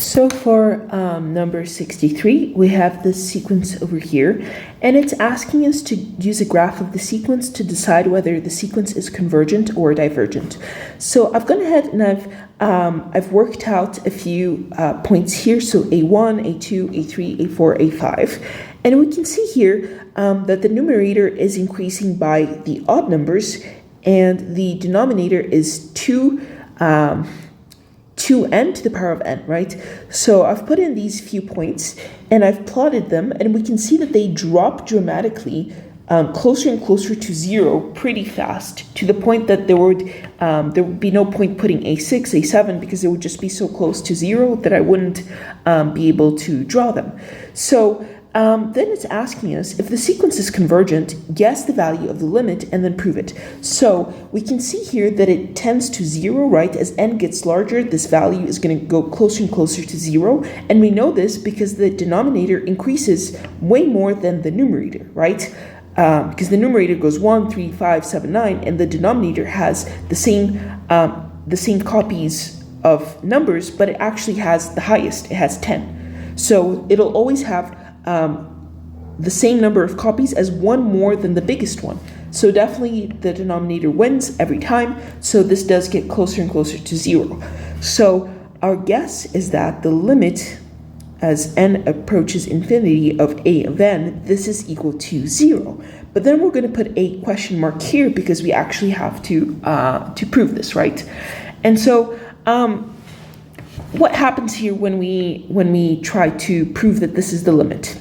So for number 63, we have this sequence over here, and it's asking us to use a graph of the sequence to decide whether the sequence is convergent or divergent. So I've gone ahead and I've worked out a few points here, so A1, A2, A3, A4, A5, and we can see here that the numerator is increasing by the odd numbers, and the denominator is 2n to the power of n, right? So I've put in these few points and I've plotted them, and we can see that they drop dramatically closer and closer to 0 pretty fast, to the point that there would be no point putting A6, A7, because it would just be so close to 0 that I wouldn't be able to draw them. So then it's asking us if the sequence is convergent, guess the value of the limit and then prove it. So we can see here that it tends to 0, right? As n gets larger, this value is going to go closer and closer to 0. And we know this because the denominator increases way more than the numerator, right? Because the numerator goes 1, 3, 5, 7, 9, and the denominator has the same copies of numbers, but it actually has the highest. It has 10. So it'll always have the same number of copies as one more than the biggest one. So definitely the denominator wins every time. So this does get closer and closer to 0. So our guess is that the limit as n approaches infinity of a of n, this is equal to 0. But then we're going to put a question mark here because we actually have to prove this, right? And so what happens here when we try to prove that this is the limit?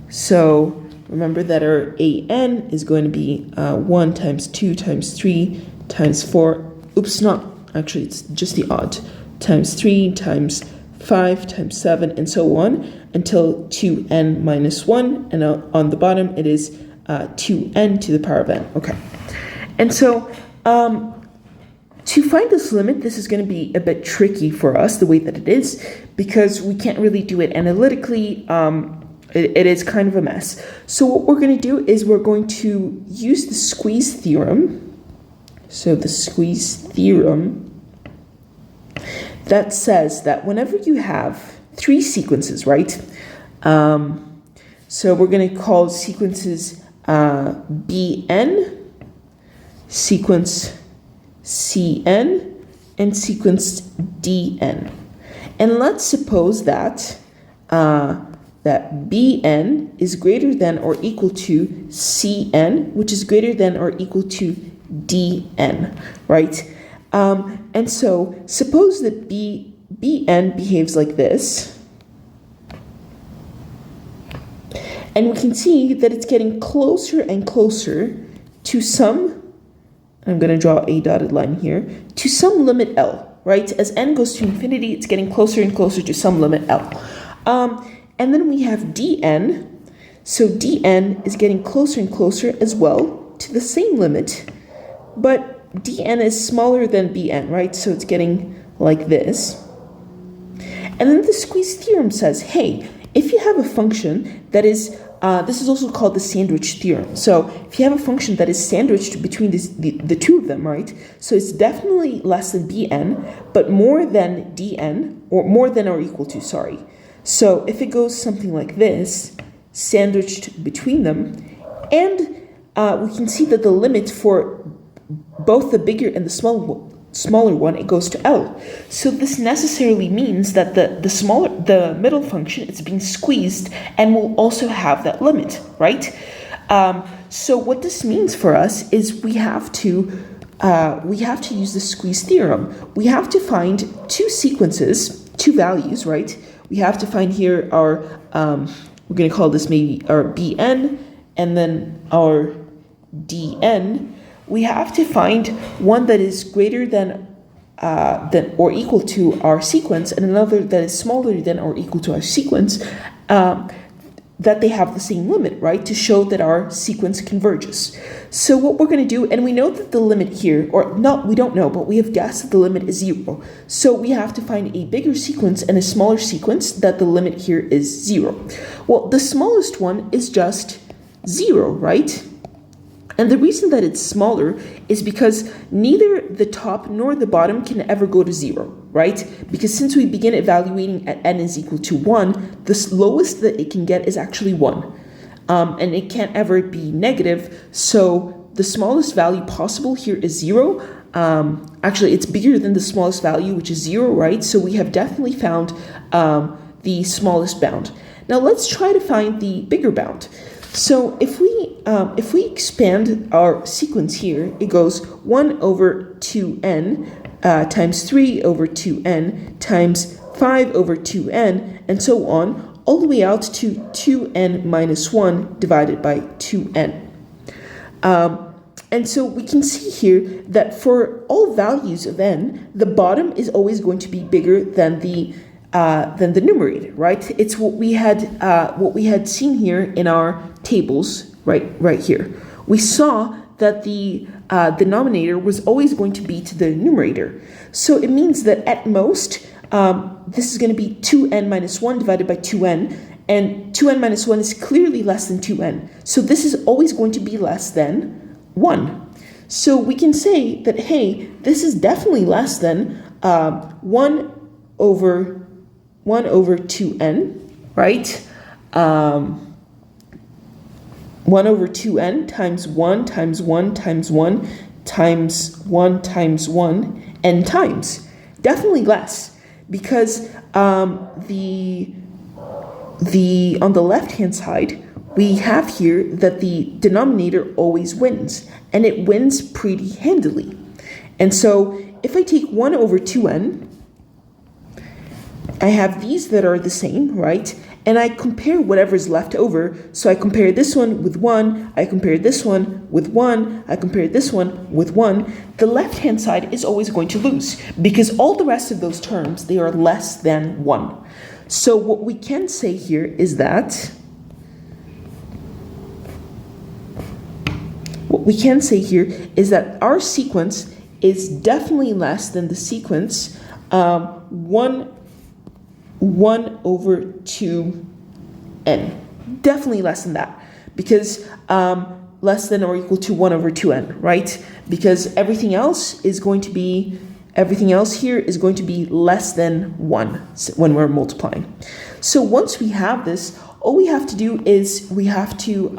So remember that our an is going to be 1 times 2 times 3 times 4, oops, not, actually it's just the odd, times 3 times 5 times 7 and so on until 2n minus 1, and on the bottom it is 2n to the power of n. Okay, and so to find this limit, this is going to be a bit tricky for us, the way that it is, because we can't really do it analytically. It is kind of a mess. So what we're going to do is we're going to use the squeeze theorem. So the squeeze theorem that says that whenever you have 3 sequences, right? So we're going to call sequences Bn, sequence Cn, and sequence Dn. And let's suppose that Bn is greater than or equal to Cn, which is greater than or equal to Dn, right? And so suppose that Bn behaves like this, and we can see that it's getting closer and closer to some, I'm going to draw a dotted line here, to some limit L, right? As n goes to infinity, it's getting closer and closer to some limit L. And then we have Dn, so Dn is getting closer and closer as well to the same limit, but Dn is smaller than Bn, right? So it's getting like this. And then the squeeze theorem says, hey, if you have a function that is, this is also called the sandwich theorem. So if you have a function that is sandwiched between the two of them, right? So it's definitely less than Bn, but more than Dn, or more than or equal to, sorry. So if it goes something like this, sandwiched between them, and we can see that the limit for both the bigger and the smaller one, it goes to L. So this necessarily means that the middle function is being squeezed and will also have that limit, right? So what this means for us is we have to use the squeeze theorem. We have to find 2 sequences, 2 values, right? We have to find here our, we're going to call this maybe our Bn, and then our Dn. We have to find one that is greater than or equal to our sequence, and another that is smaller than or equal to our sequence, that they have the same limit, right? To show that our sequence converges. So what we're going to do, and we know that the limit here, or not, we don't know, but we have guessed that the limit is 0. So we have to find a bigger sequence and a smaller sequence that the limit here is 0. Well, the smallest one is just 0, right? And the reason that it's smaller is because neither the top nor the bottom can ever go to 0, right? Because since we begin evaluating at n is equal to 1, the lowest that it can get is actually 1. And it can't ever be negative, so the smallest value possible here is 0. Actually, it's bigger than the smallest value, which is 0, right? So we have definitely found the smallest bound. Now let's try to find the bigger bound. So if we expand our sequence here, it goes 1 over 2n times 3 over 2n times 5 over 2n, and so on, all the way out to 2n minus 1 divided by 2n. And so we can see here that for all values of n, the bottom is always going to be bigger than the numerator, right? It's what we had seen here in our tables, right here. We saw that the denominator was always going to be to the numerator. So it means that at most, this is going to be 2n minus 1 divided by 2n, and 2n minus 1 is clearly less than 2n. So this is always going to be less than 1. So we can say that, hey, this is definitely less than 1 over 2n, right? 1 over 2n times 1 times 1 times 1 times 1 times 1 n times. Definitely less, because on the left-hand side, we have here that the denominator always wins, and it wins pretty handily. And so if I take 1 over 2n, I have these that are the same, right? And I compare whatever's left over. So I compare this one with 1, I compare this one with 1, I compare this one with 1. The left-hand side is always going to lose, because all the rest of those terms, they are less than 1. So what we can say here is that our sequence is definitely less than the sequence 1 over 2n. Definitely less than that, because less than or equal to 1 over 2n, right? Because everything else here is going to be less than 1 when we're multiplying. So once we have this, all we have to do is we have to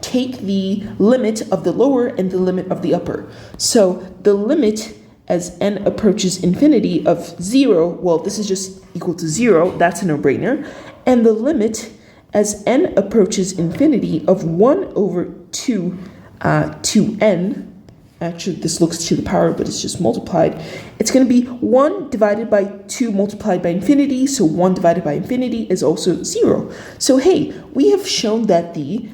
take the limit of the lower and the limit of the upper. So the limit as n approaches infinity of 0, well, this is just equal to 0, that's a no-brainer. And the limit as n approaches infinity of 1 over 2n, actually this looks to the power, but it's just multiplied. It's going to be 1 divided by 2 multiplied by infinity, so 1 divided by infinity is also 0. So hey, we have shown that the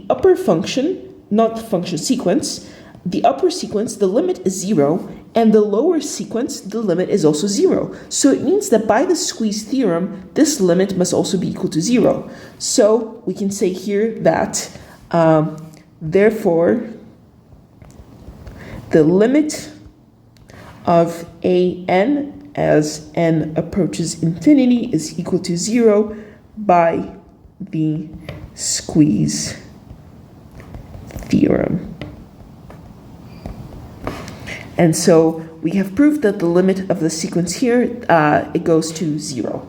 upper function, not the function sequence, the upper sequence, the limit is 0, and the lower sequence, the limit is also 0. So it means that by the squeeze theorem, this limit must also be equal to 0. So we can say here that, therefore, the limit of an as n approaches infinity is equal to 0 by the squeeze theorem. And so we have proved that the limit of the sequence here, it goes to 0.